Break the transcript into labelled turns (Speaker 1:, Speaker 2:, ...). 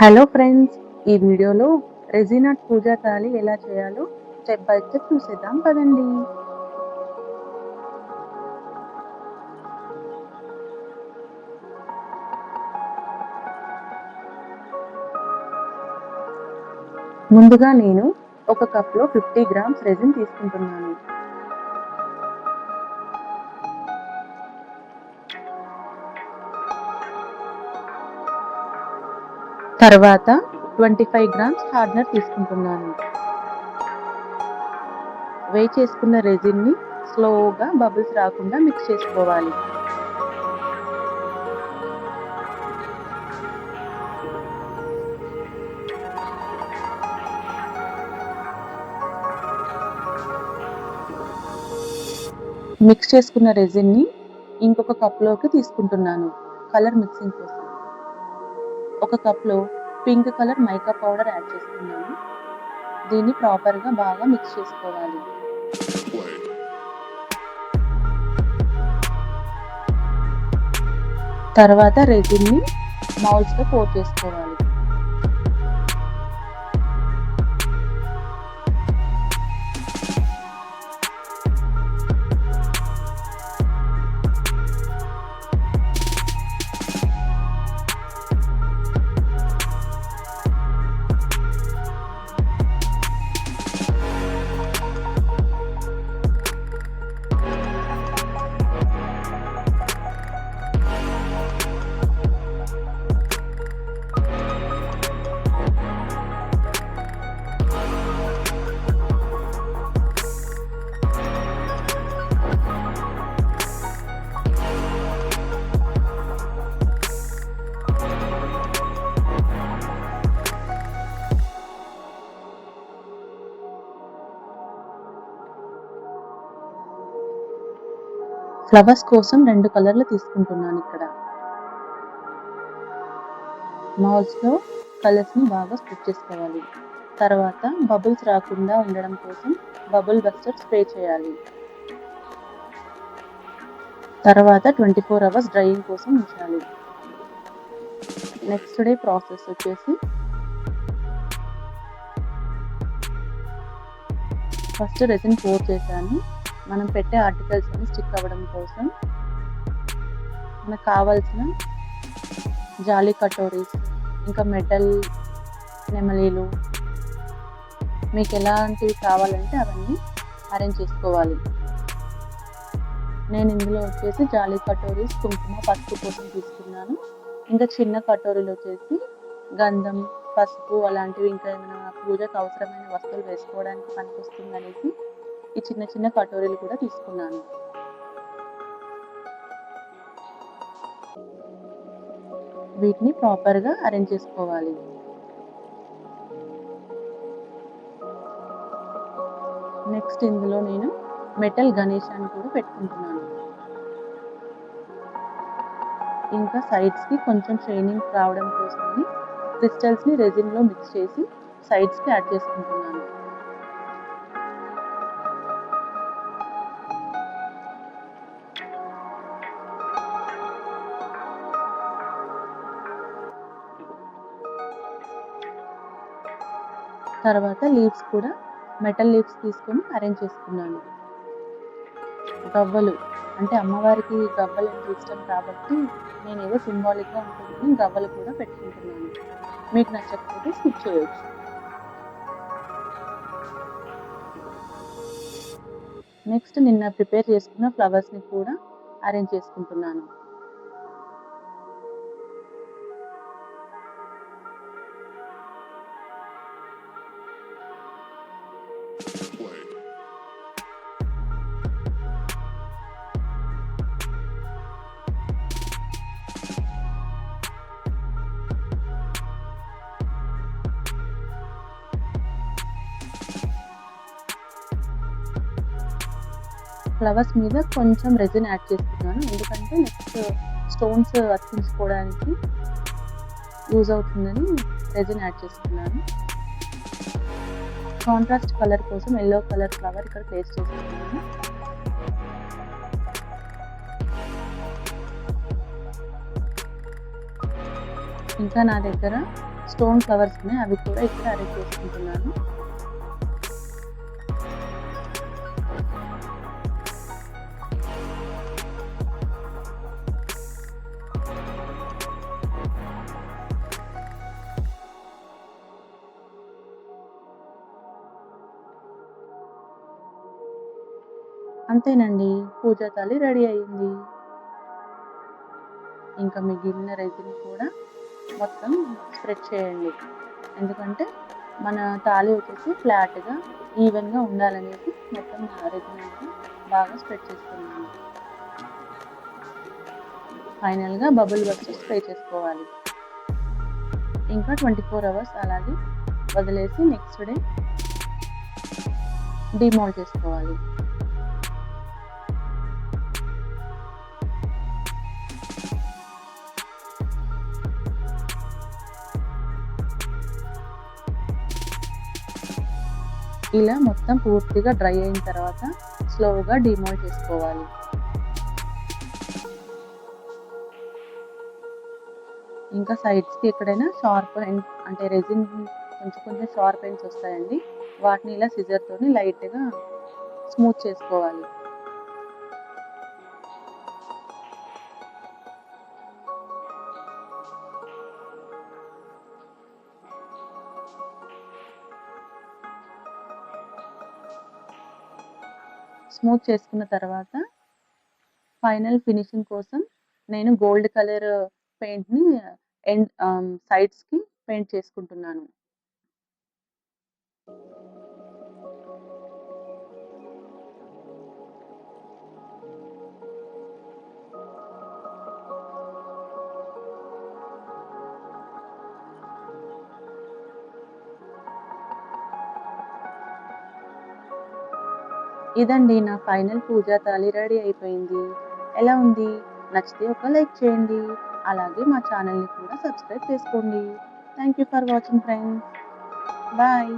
Speaker 1: Hello friends, ఈ వీడియోలో resin art పూజా తాళి ఎలా చేయాలో స్టెప్ బై స్టెప్ చూసేద్దాం పదండి. ముందుగా నేను ఒక కప్లో 50 గ్రామ్స్ రెజిన్ తీసుకుంటున్నాను. తర్వాత 25 గ్రామ్స్ హార్డ్నర్ తీసుకుంటున్నాను. వేయి చేసుకున్న రెజిన్ని స్లోగా బబుల్స్ రాకుండా మిక్స్ చేసుకోవాలి. మిక్స్ చేసుకున్న రెజిన్ని ఇంకొక కప్లోకి తీసుకుంటున్నాను కలర్ మిక్సింగ్ కోసం. ఒక కప్లో pink colour mica powder add చేస్తున్నాను. దీన్ని ప్రాపర్గా బాగా మిక్స్ చేసుకోవాలి. తర్వాత రెజిన్ని మౌల్స్లో పోర్ చేసుకోవాలి. ఫ్లవర్స్ కోసం 2 కలర్లు తీసుకుంటున్నాను. ఇక్కడ మౌల్స్లో కలర్స్ని బాగా స్ప్రెడ్ చేసుకోవాలి. తర్వాత బబుల్స్ రాకుండా ఉండడం కోసం బబుల్ బస్టర్ స్ప్రే చేయాలి. తర్వాత 24 అవర్స్ డ్రైయింగ్ కోసం ఉంచాలి. నెక్స్ట్ డే ప్రాసెస్ వచ్చేసి ఫస్ట్ రెజిన్ పోర్ చేశాను. మనం పెట్టే ఆర్టికల్స్ అన్ని స్టిక్ అవ్వడం కోసం మనకు కావాల్సిన జాలీ కటోరీస్, ఇంకా మెటల్ నెమలీలు, మీకు ఎలాంటివి కావాలంటే అవన్నీ అరేంజ్ చేసుకోవాలి. నేను ఇందులో వచ్చేసి జాలీ కటోరీస్ కుంకుమ పసుపు కోసం తీసుకున్నాను. ఇంకా చిన్న కటోరీలు వచ్చేసి గంధం, పసుపు అలాంటివి ఇంకా ఏమైనా పూజకు అవసరమైన వస్తువులు వేసుకోవడానికి పనికొస్తుంది అనేసి ఈ చిన్న చిన్న కటోరీలు కూడా తీసుకున్నాను. వీటిని ప్రాపర్గా అరేంజ్ చేసుకోవాలి. నెక్స్ట్ ఇందులో నేను మెటల్ గణేశాన్ని కూడా పెట్టుకుంటున్నాను. ఇంకా సైడ్స్కి కొంచెం షైనింగ్ రావడం కోసమని క్రిస్టల్స్ని రెజిన్లో మిక్స్ చేసి సైడ్స్కి యాడ్ చేసుకుంటున్నాను. తర్వాత లీవ్స్ కూడా మెటల్ లీవ్స్ తీసుకొని అరేంజ్ చేసుకున్నాను. గవ్వలు అంటే అమ్మవారికి గవ్వలు అంటే ఇష్టం కాబట్టి నేను ఏదో సింబాలిక్గా ఉంటుందని గవ్వలు కూడా పెట్టుకుంటున్నాను. మీకు నచ్చకపోతే స్కిప్ చేయొచ్చు. నెక్స్ట్ నిన్న ప్రిపేర్ చేసుకున్న ఫ్లవర్స్ని కూడా అరేంజ్ చేసుకుంటున్నాను. ఫ్లవర్స్ మీద కొంచెం రెజిన్ యాడ్ చేస్తున్నాను, ఎందుకంటే నెక్స్ట్ స్టోన్స్ అతికించుకోవడానికి యూజ్ అవుతుందని రెజిన్ యాడ్ చేస్తున్నాను. కాంట్రాస్ట్ కలర్ కోసం ఎల్లో కలర్ ఫ్లవర్ ఇక్కడ ప్లేస్ చేస్తున్నాను. ఇంకా నా దగ్గర స్టోన్ ఫ్లవర్స్ ఉన్నాయి, అవి కూడా ఇక్కడ అరేంజ్ చేసుకుంటున్నాను. అంతేనండి, పూజా తాళి రెడీ అయింది. ఇంకా మిగిలిన రెజిన్ కూడా మొత్తం స్ప్రెడ్ చేయండి. ఎందుకంటే మన తాళి వచ్చేసి ఫ్లాట్‌గా, ఈవెన్‌గా ఉండాలనేసి మొత్తం రెజిన్ అంతా బాగా స్ప్రెడ్ చేస్తున్నాను. ఫైనల్‌గా బబుల్ గమ్స్ స్ప్రే చేసుకోవాలి. ఇంకా 24 అవర్స్ అలాగే వదిలేసి నెక్స్ట్ డే డీమోల్డ్ చేసుకోవాలి. ఇలా మొత్తం పూర్తిగా డ్రై అయిన తర్వాత స్లోగా డీమోల్డ్ చేసుకోవాలి. ఇంకా సైడ్స్‌కి ఎక్కడైనా షార్ప్ అంటే రెజిన్ కొంచెం షార్ప్ ఎండ్స్ వస్తాయండి. వాటిని ఇలా సిజర్‌తోని లైట్‌గా స్మూత్ చేసుకోవాలి. స్మూత్ చేసుకున్న తర్వాత ఫైనల్ ఫినిషింగ్ కోసం నేను గోల్డ్ కలర్ పెయింట్‌ని సైడ్స్‌కి పెయింట్ చేసుకుంటున్నాను. ఇదండి నా ఫైనల్ పూజా తాళి రెడీ అయిపోయింది. ఎలా ఉంది? నచ్చితే ఒక లైక్ చేయండి. అలాగే మా ఛానల్‌ని కూడా సబ్స్క్రైబ్ చేసుకోండి. Thank you for watching friends. Bye.